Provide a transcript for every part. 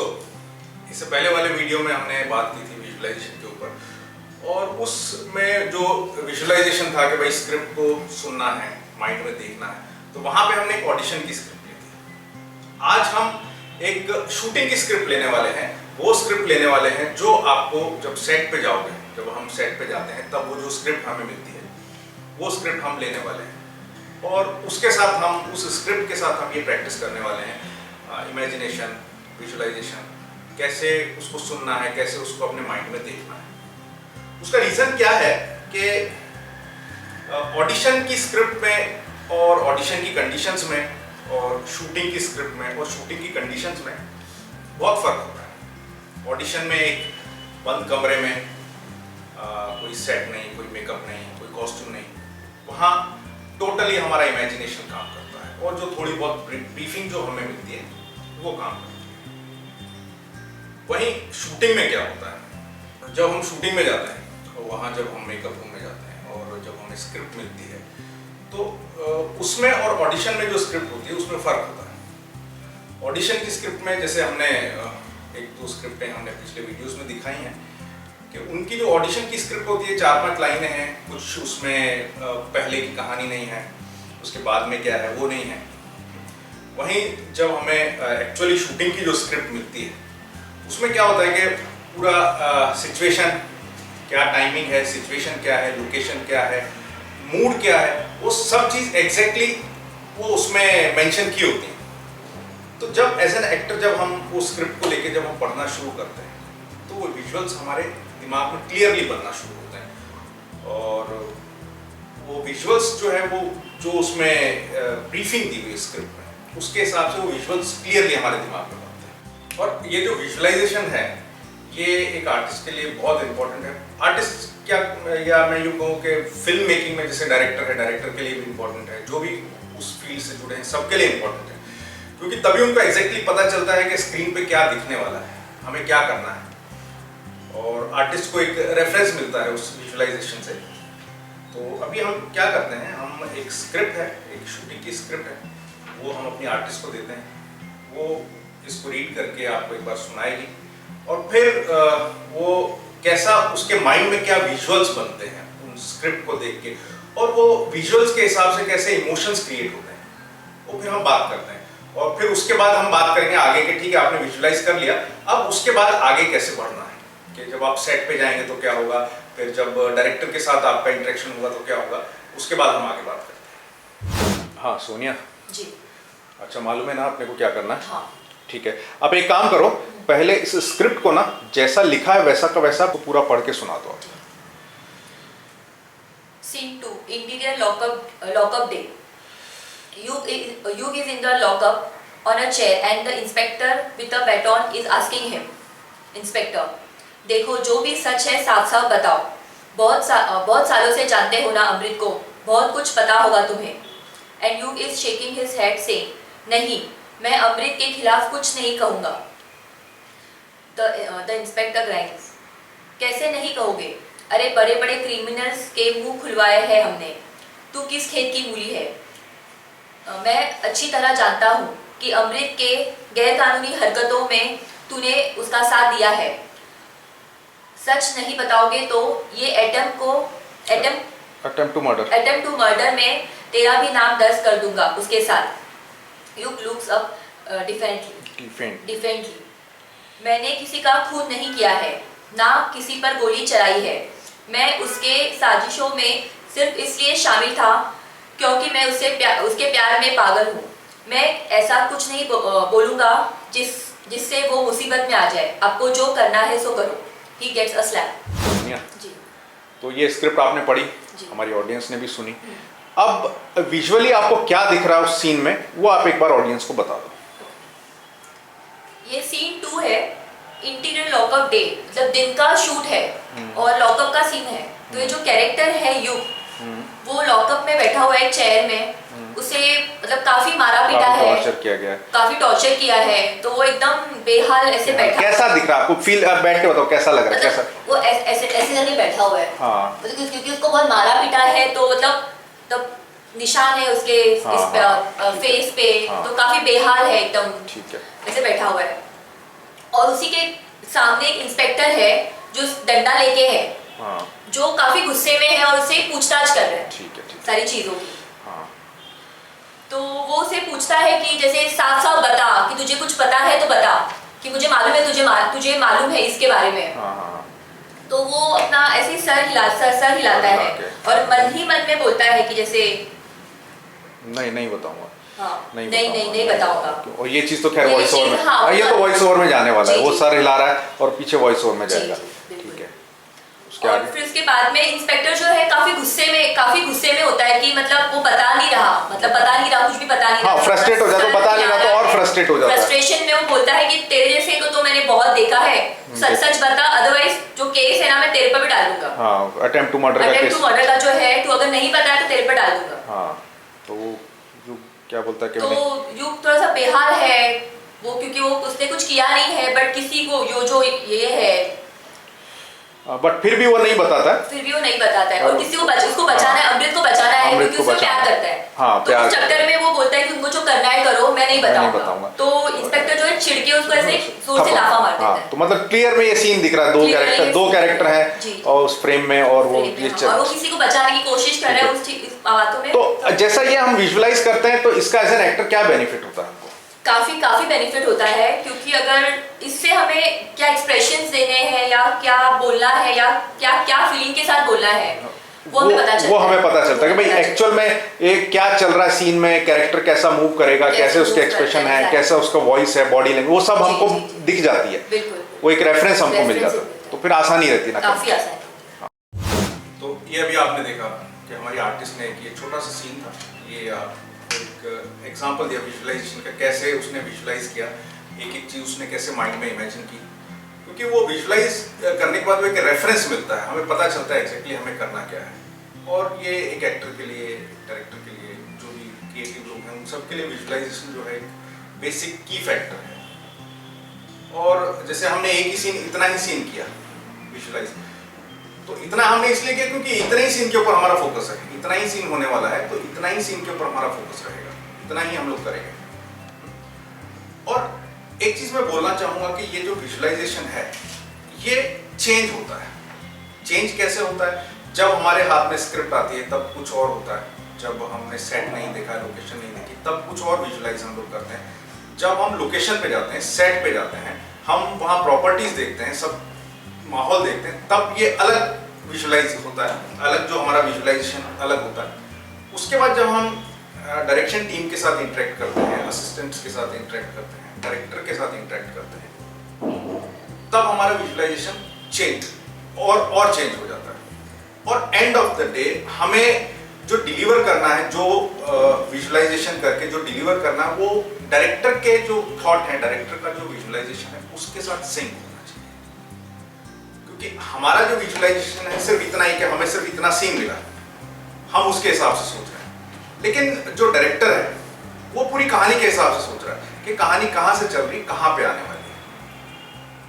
दोस्तों, इससे पहले वाले वीडियो में हमने बात की थी विजुअलाइजेशन के ऊपर, और उसमें जो विजुअलाइजेशन था कि भाई स्क्रिप्ट को सुनना है, माइंड में देखना है, तो वहां पे हमने एक ऑडिशन की स्क्रिप्ट ली थी। आज हम एक शूटिंग की स्क्रिप्ट लेने वाले हैं। वो स्क्रिप्ट लेने वाले हैं जो आपको जब सेट पे जाओगे, जब हम सेट पे जाते हैं तब वो जो स्क्रिप्ट हमें मिलती है वो स्क्रिप्ट हम लेने वाले हैं, और उसके साथ हम उस स्क्रिप्ट के साथ हम ये प्रैक्टिस करने वाले हैं इमेजिनेशन, विजुअलाइजेशन, कैसे उसको सुनना है, कैसे उसको अपने माइंड में देखना है। उसका रीज़न क्या है कि ऑडिशन की स्क्रिप्ट में और ऑडिशन की कंडीशंस में और शूटिंग की स्क्रिप्ट में और शूटिंग की कंडीशंस में बहुत फ़र्क होता है। ऑडिशन में एक बंद कमरे में कोई सेट नहीं, कोई मेकअप नहीं, कोई कॉस्ट्यूम नहीं, वहाँ टोटली हमारा इमेजिनेशन काम करता है, और जो थोड़ी बहुत ब्रीफिंग जो हमें मिलती है वो काम करती है। वहीं शूटिंग में क्या होता है, जब हम शूटिंग में जाते हैं और वहाँ जब हम मेकअप रूम में जाते हैं और जब हमें स्क्रिप्ट मिलती है तो उसमें और ऑडिशन में जो स्क्रिप्ट होती है उसमें फ़र्क होता है। ऑडिशन की स्क्रिप्ट में जैसे हमने एक दो स्क्रिप्टें हमने पिछले वीडियोस में दिखाई हैं कि उनकी जो ऑडिशन की स्क्रिप्ट होती है 4-5 लाइनें हैं, कुछ उसमें पहले की कहानी नहीं है, उसके बाद में क्या है वो नहीं है। वहीं जब हमें एक्चुअली शूटिंग की जो स्क्रिप्ट मिलती है उसमें क्या होता है कि पूरा सिचुएशन क्या, टाइमिंग है, सिचुएशन क्या है, लोकेशन क्या है, मूड क्या है, वो सब चीज़ एग्जैक्टली वो उसमें मेंशन की होती है। तो जब एज एन एक्टर जब हम वो स्क्रिप्ट को लेके जब हम पढ़ना शुरू करते हैं तो वो विजुअल्स हमारे दिमाग में क्लियरली बनना शुरू होते हैं, और वो विजुअल्स जो है वो जो उसमें ब्रीफिंग दी हुई स्क्रिप्ट में उसके हिसाब से वो विजुअल्स क्लियरली हमारे दिमाग में बनते हैं। और ये जो विजुअलाइजेशन है ये एक आर्टिस्ट के लिए बहुत इंपॉर्टेंट है। आर्टिस्ट क्या, या मैं यूँ कहूँ कि फिल्म मेकिंग में जैसे डायरेक्टर है, डायरेक्टर के लिए भी इंपॉर्टेंट है, जो भी उस फील्ड से जुड़े हैं सबके लिए इंपॉर्टेंट है, क्योंकि तभी उनको एग्जैक्टली पता चलता है कि स्क्रीन पे क्या दिखने वाला है, हमें क्या करना है, और आर्टिस्ट को एक रेफरेंस मिलता है उस विजुअलाइजेशन से। तो अभी हम क्या करते हैं, हम एक स्क्रिप्ट है, एक शूटिंग की स्क्रिप्ट है, वो हम अपने आर्टिस्ट को देते हैं, वो इसको रीड करके आपको एक बार सुनाएगी, और फिर वो कैसा उसके माइंड में क्या विजुअल्स बनते हैं उन स्क्रिप्ट को देख के, और वो विजुअल्स के हिसाब से कैसे इमोशंस क्रिएट होते हैं, वो फिर हम बात करते हैं। और फिर उसके बाद हम बात करेंगे आगे के, ठीक है आपने विजुअलाइज कर लिया, अब उसके बाद आगे कैसे बढ़ना है, कि जब आप सेट पे जाएंगे तो क्या होगा, फिर जब डायरेक्टर के साथ आपका इंटरेक्शन होगा तो क्या होगा, उसके बाद हम आगे बात करते हैं। हाँ सोनिया जी, अच्छा मालूम है ना आपने को क्या करना है? हाँ ठीक है, आप एक काम करो, पहले इस स्क्रिप्ट को ना जैसा लिखा है वैसा का वैसा पूरा पढ़ के सुना दो। Scene 2, interior lockup day. Yug is in the lockup on a chair and the inspector with a baton is asking him, Inspector, देखो जो भी सच है साफ साफ बताओ। बहुत सालों से जानते हो ना अमृत को, बहुत कुछ पता होगा तुम्हें। And Yug is shaking his head saying, नहीं, मैं अमृत के खिलाफ कुछ नहीं कहूँगा। The inspector grinds, कैसे नहीं कहोगे? अरे बड़े बड़े क्रिमिनल्स के मुंह खुलवाए हैं हमने, तू किस खेत की मूली है? मैं अच्छी तरह जानता हूँ कि अमृत के गैरकानूनी हरकतों में तूने उसका साथ दिया है। सच नहीं बताओगे तो ये अटेम्प्ट टू मर्डर में तेरा भी नाम दर्ज कर दूंगा उसके साथ। You looks up differently. मैंने किसी का खून नहीं किया है, ना किसी पर गोली चलाई है। मैं उसके साजिशों में सिर्फ इसलिए शामिल था क्योंकि मैं उसके प्यार में पागल हूँ। मैं ऐसा कुछ नहीं बोलूँगा जिससे वो मुसीबत में आ जाए। आपको जो करना है सो करो। He gets a slap। जी। तो ये स्क्रिप्ट आपने पढ़ी, हमारी ऑडियंस ने भी सुनी। अब विजुअली आपको क्या दिख रहा है उस सीन में, वो आप एक बार ऑडियंस को बता दो। ये सीन 2 है, इंटीरियर लॉकअप डे, मतलब दिन का शूट है और लॉकअप का सीन है। तो ये जो कैरेक्टर है युग, वो लॉकअप में बैठा हुआ है चेयर में, उसे मतलब काफी मारा पीटा है, टॉर्चर किया गया है, काफी टॉर्चर किया है, तो वो एकदम बेहाल ऐसे बैठा। कैसा दिख रहा है आपको? फील आप बैठ के बताओ कैसा लग रहा है? कैसा वो ऐसे करके बैठा हुआ है। हाँ, मतलब क्योंकि उसको बहुत मारा पीटा है, तो मतलब निशान है उसके फेस पे, तो काफी बेहाल है एकदम, ठीक है, ऐसे बैठा हुआ है। और उसी के सामने एक इंस्पेक्टर है जो डंडा लेके है, हाँ जो काफी गुस्से में है और उससे पूछताछ कर रहा है ठीक है सारी चीजों की। हाँ तो वो उसे पूछता है कि जैसे साफ साफ बता कि तुझे कुछ पता है तो बता, कि मुझे मालूम है तुझे मालूम है इसके बारे में। हाँ हाँ तो वो अपना ऐसे ही सर हिलाता है और मन ही मन में बोलता है कि जैसे नहीं बताऊंगा, हाँ नहीं बताऊंगा। और ये चीज तो खैर ये वॉइस ओवर चीज़, में, हाँ, ये तो वॉइस ओवर में जाने वाला है, जी, वो जी। सर हिला रहा है और पीछे वॉइस ओवर में जी, जाएगा। जी, बिल्कुल। ठीक है, उसके और आगे फिर उसके बाद में इंस्पेक्टर जो है काफी गुस्से में होता है कि मतलब वो बता नहीं रहा, कुछ भी बता नहीं रहा। हाँ फ्रस्ट्रेट हो जाता है, बता नहीं रहा तो और फ्रस्ट्रेट हो जाता है। फ्रस्ट्रेशन में वो बोलता है कि तेरे जैसे को तो मैंने बहुत देखा है, सच सच बता, अदरवाइज जो केस है ना मैं तेरे पर भी डालूंगा। हाँ अटेम्प्ट टू मर्डर का केस, का जो है तू अगर नहीं पता है तो तेरे पर डाल दूंगा। हाँ तो वो जो क्या बोलता है कि तो युग थोड़ा सा बेहाल है वो, क्योंकि वो उसने कुछ किया नहीं है, बट किसी को जो ये है, बट फिर भी वो नहीं बताता है, फिर भी वो नहीं बताता है और किसी को उसको बचाना है, अमृत को बचाना है, अमृत क्योंकि को उससे प्यार बचाना है। करता है। हाँ, तो प्यार उस चक्कर में वो बोलता है कि तुमको जो करना है करो, मैं नहीं बताऊंगा। बताऊंगा। तो इंस्पेक्टर जो है छिड़के उसको ऐसे जोर से लाफा मार देता हाँ है। तो मतलब क्लियर में ये सीन दिख रहा है, दो कैरेक्टर हैं और उस फ्रेम में, और वो ये और वो किसी को बचाने की कोशिश कर रहा है उस बातों में। तो जैसा ये हम विजुलाइज करते हैं तो इसका एज एन एक्टर क्या बेनिफिट होता है हमको? काफी बेनिफिट होता है, क्योंकि अगर इससे हमें क्या एक्सप्रेशंस देने हैं या क्या बोलना है या क्या फीलिंग के साथ बोलना है वो हमें पता चलता है। वो हमें पता चलता है कि भाई एक्चुअल में ये क्या चल रहा है सीन में, कैरेक्टर कैसा मूव करेगा, कैसे उसके एक्सप्रेशन है, कैसा उसका वॉइस है, बॉडी लैंग्वेज, वो सब हमको दिख जाती है। बिल्कुल, वो एक रेफरेंस हमको मिल जाता है, तो फिर आसानी रहती है ना, काफी आसान। तो ये अभी आपने देखा कि हमारी आर्टिस्ट ने एक छोटा सा सीन था, ये एक एग्जांपल दिया विजुअलाइजेशन का, कैसे उसने विजुअलाइज किया, एक चीज़ उसने कैसे माइंड में इमेजिन की, क्योंकि वो विजुअलाइज करने के बाद वो एक रेफरेंस मिलता है, हमें पता चलता है एग्जैक्टली हमें करना क्या है। और ये एक एक्टर के लिए, डायरेक्टर के लिए, जो भी क्रिएटिव लोग हैं उन सब के लिए विजुअलाइजेशन जो है एक बेसिक की फैक्टर है। और जैसे हमने एक ही सीन, इतना ही सीन किया विजुअलाइज, तो इतना हमने इसलिए किया क्योंकि इतने ही सीन के ऊपर हमारा फोकस है, इतना ही सीन होने वाला है, तो इतना ही सीन के ऊपर हमारा फोकस रहेगा, इतना ही हम लोग करेंगे। और एक चीज मैं बोलना चाहूंगा कि ये जो विजुअलाइजेशन है ये चेंज होता है। चेंज कैसे होता है? जब हमारे हाथ में स्क्रिप्ट आती है तब कुछ और होता है, जब हमने सेट नहीं देखा, लोकेशन नहीं देखी, तब कुछ और विजुअलाइज हम लोग करते हैं। जब हम लोकेशन पे जाते हैं, सेट पे जाते हैं, हम वहाँ प्रॉपर्टीज देखते हैं, सब माहौल देखते हैं, तब ये अलग विजुअलाइज होता है, अलग जो हमारा विजुअलाइजेशन अलग होता है। उसके बाद जब हम डायरेक्शन टीम के साथ इंटरेक्ट करते हैं, असिस्टेंट्स के साथ इंटरेक्ट करते हैं, डायरेक्टर के साथ इंटरेक्ट करते हैं, तब हमारा विजुअलाइजेशन चेंज और चेंज हो जाता है। और एंड ऑफ द डे हमें जो डिलीवर करना है, जो विजुअलाइजेशन करके जो डिलीवर करना है, वो डायरेक्टर के जो थॉट है, डायरेक्टर का जो विजुअलाइजेशन है उसके साथ सिंक होना चाहिए। क्योंकि हमारा जो विजुअलाइजेशन है सिर्फ इतना ही कि हमें सिर्फ इतना सीन मिला, हम उसके हिसाब से सोच रहे हैं, लेकिन जो डायरेक्टर है वो पूरी कहानी के हिसाब से सोच रहा है कि कहानी कहाँ से चल रही, कहाँ पे आने वाली है,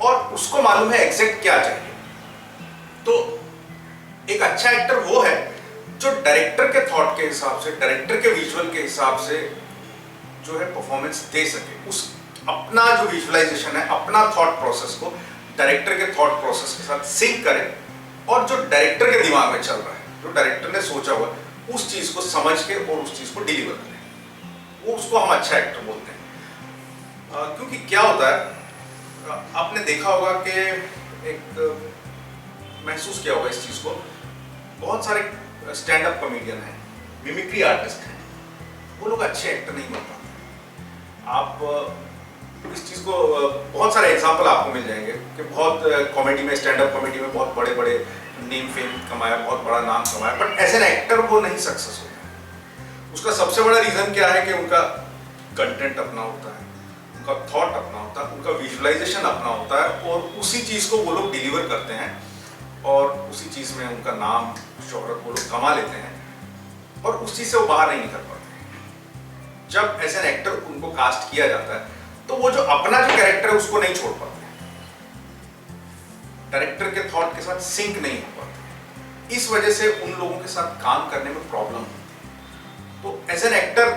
और उसको मालूम है एग्जैक्ट क्या चाहिए। तो एक अच्छा एक्टर वो है जो डायरेक्टर के थॉट के हिसाब से, डायरेक्टर के विजुअल के हिसाब से जो है परफॉर्मेंस दे सके, उस अपना जो विजुअलाइजेशन है, अपना थॉट प्रोसेस को डायरेक्टर के थॉट प्रोसेस के साथ सिंक करे, और जो डायरेक्टर के दिमाग में चल रहा है, जो डायरेक्टर ने सोचा हुआ, उस चीज को समझ के और उस चीज को डिलीवर करें, वो उसको हम अच्छा एक्टर बोलते हैं। क्योंकि क्या होता है, आपने देखा होगा कि एक महसूस किया होगा इस चीज को, बहुत सारे स्टैंड अप कॉमेडियन हैं, मिमिक्री आर्टिस्ट हैं, वो लोग अच्छे एक्टर नहीं बन पाते। आप इस चीज को बहुत सारे एग्जांपल आपको मिल जाएंगे कि बहुत कॉमेडी में, स्टैंड अप कॉमेडी में बहुत बड़े बड़े नेम फेम कमाया, बहुत बड़ा नाम कमाया, बट एज एन एक्टर वो नहीं सक्सेस होता। उसका सबसे बड़ा रीजन क्या है कि उनका कंटेंट अपना होता है, उनका थॉट अपना होता है, उनका विजुअलाइजेशन अपना होता है, और उसी चीज को वो लोग डिलीवर करते हैं, और उसी चीज में उनका नाम, शोहरत वो लोग कमा लेते हैं, और उस चीज से वो बाहर नहीं निकल पाते। जब एज एन एक्टर उनको कास्ट किया जाता है तो वो जो अपना जो कैरेक्टर है उसको नहीं छोड़ पाते, डायरेक्टर के थॉट के साथ सिंक नहीं हो पाते, इस वजह से उन लोगों के साथ काम करने में प्रॉब्लम होती है। तो एज एन एक्टर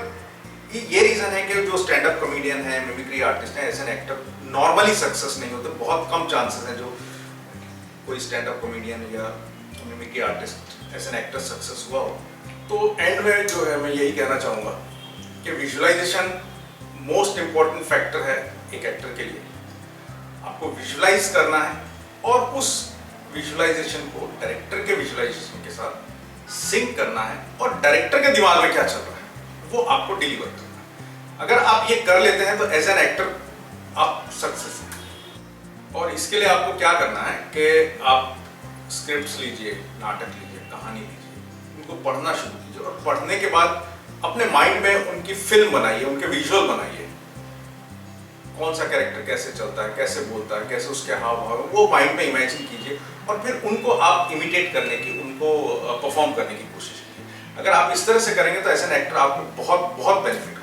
ये रीजन है कि जो स्टैंड अप कॉमेडियन कॉमेडियन है, मिमिक्री आर्टिस्ट है, as an actor normally success नहीं होते, बहुत कम चांसेस हैं जो कोई स्टैंड अप कॉमेडियन या mimicry artist as an actor success हुआ हो। तो एंड में जो है मैं यही कहना चाहूँगा कि विजुअलाइजेशन मोस्ट इम्पॉर्टेंट फैक्टर है एक एक्टर के लिए। आपको विजुअलाइज करना है और उस विजुअलाइजेशन को डायरेक्टर के विजुअलाइजेशन के साथ सिंक करना है और डायरेक्टर के दिमाग में क्या चल रहा है वो आपको डिलीवर करना है। अगर आप ये कर लेते हैं तो एज एन एक्टर आप सक्सेस हैं। और इसके लिए आपको क्या करना है कि आप स्क्रिप्ट्स लीजिए, नाटक लीजिए, कहानी लीजिए, उनको पढ़ना शुरू कीजिए और पढ़ने के बाद अपने माइंड में उनकी फिल्म बनाइए, उनके विजुअल बनाइए। कौन सा कैरेक्टर कैसे चलता है, कैसे बोलता है, कैसे उसके हाव भाव, वो माइंड में इमेजिन कीजिए और फिर उनको आप इमिटेट करने की, उनको परफॉर्म करने की कोशिश कीजिए। अगर आप इस तरह से करेंगे तो एज एन एक्टर आपको बहुत बहुत बेनिफिट